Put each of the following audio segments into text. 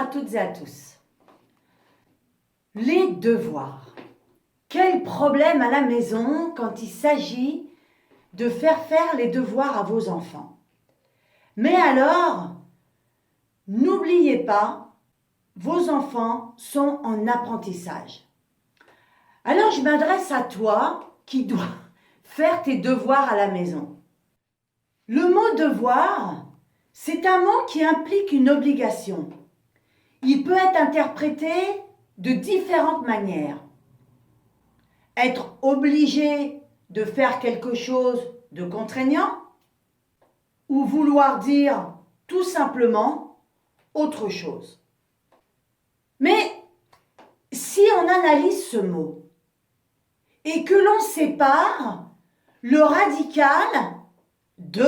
toutes et à tous. Les devoirs. Quel problème à la maison quand il s'agit de faire les devoirs à vos enfants. Mais alors, n'oubliez pas, vos enfants sont en apprentissage. Alors je m'adresse à toi qui dois faire tes devoirs à la maison. Le mot devoir, c'est un mot qui implique une obligation. Il peut être interprété de différentes manières. Être obligé de faire quelque chose de contraignant ou vouloir dire tout simplement autre chose. Mais si on analyse ce mot et que l'on sépare le radical de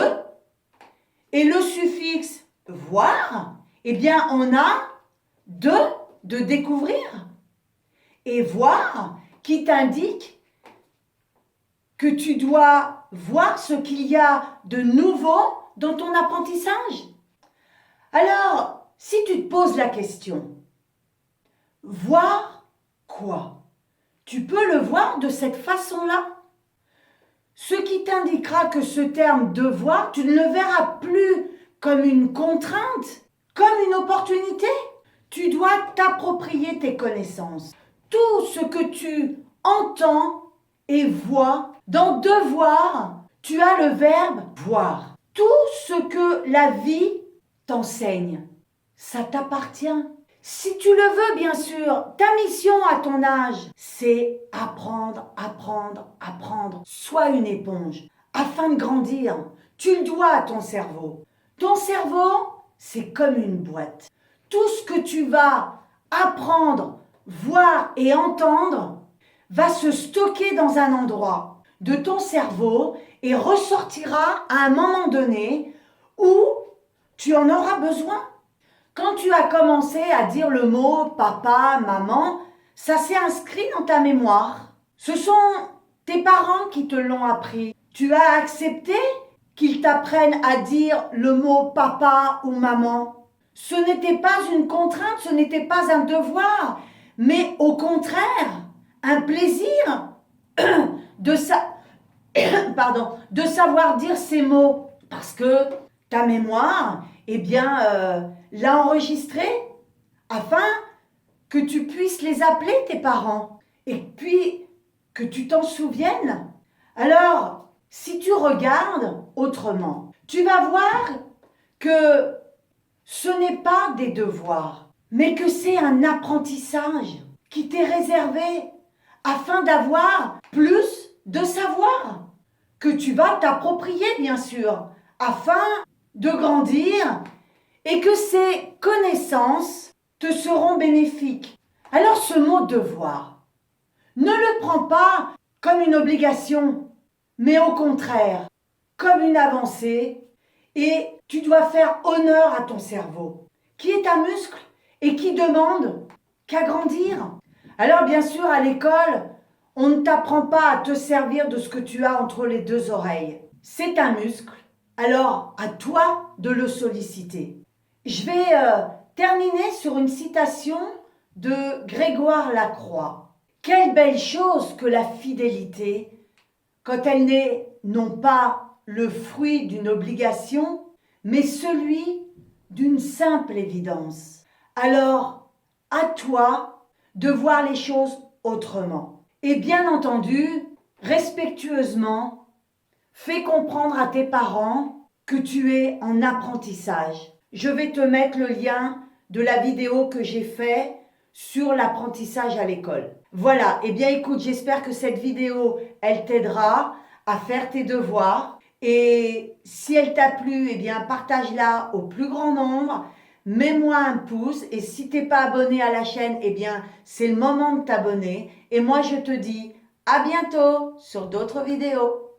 et le suffixe voir, eh bien on a de découvrir et voir qui t'indique que tu dois voir ce qu'il y a de nouveau dans ton apprentissage. Alors, si tu te poses la question, voir quoi? Tu peux le voir de cette façon-là. Ce qui t'indiquera que ce terme devoir, tu ne le verras plus comme une contrainte, comme une opportunité. Tu dois t'approprier tes connaissances. Tout ce que tu entends et vois, dans devoir, tu as le verbe voir. Tout ce que la vie t'enseigne, ça t'appartient. Si tu le veux, bien sûr, ta mission à ton âge, c'est apprendre, apprendre, apprendre. Sois une éponge. Afin de grandir, tu le dois à ton cerveau. Ton cerveau, c'est comme une boîte. Tout ce que tu vas apprendre, voir et entendre va se stocker dans un endroit de ton cerveau et ressortira à un moment donné où tu en auras besoin. Quand tu as commencé à dire le mot papa, maman, ça s'est inscrit dans ta mémoire. Ce sont tes parents qui te l'ont appris. Tu as accepté qu'ils t'apprennent à dire le mot papa ou maman. Ce n'était pas une contrainte, ce n'était pas un devoir, mais au contraire, un plaisir de savoir dire ces mots. Parce que ta mémoire, l'a enregistré afin que tu puisses les appeler tes parents et puis que tu t'en souviennes. Alors, si tu regardes autrement, tu vas voir que ce n'est pas des devoirs, mais que c'est un apprentissage qui t'est réservé afin d'avoir plus de savoir que tu vas t'approprier, bien sûr, afin de grandir et que ces connaissances te seront bénéfiques. Alors ce mot devoir, ne le prends pas comme une obligation, mais au contraire, comme une avancée, et tu dois faire honneur à ton cerveau, qui est un muscle et qui demande qu'à grandir. Alors bien sûr, à l'école, on ne t'apprend pas à te servir de ce que tu as entre les deux oreilles. C'est un muscle, alors à toi de le solliciter. Je vais terminer sur une citation de Grégoire Lacroix. Quelle belle chose que la fidélité, quand elle n'est non pas le fruit d'une obligation, mais celui d'une simple évidence. Alors, à toi de voir les choses autrement. Et bien entendu, respectueusement, fais comprendre à tes parents que tu es en apprentissage. Je vais te mettre le lien de la vidéo que j'ai faite sur l'apprentissage à l'école. Voilà, eh bien écoute, j'espère que cette vidéo, elle t'aidera à faire tes devoirs. Et si elle t'a plu, eh bien partage-la au plus grand nombre. Mets-moi un pouce et si tu n'es pas abonné à la chaîne, eh bien c'est le moment de t'abonner. Et moi je te dis à bientôt sur d'autres vidéos.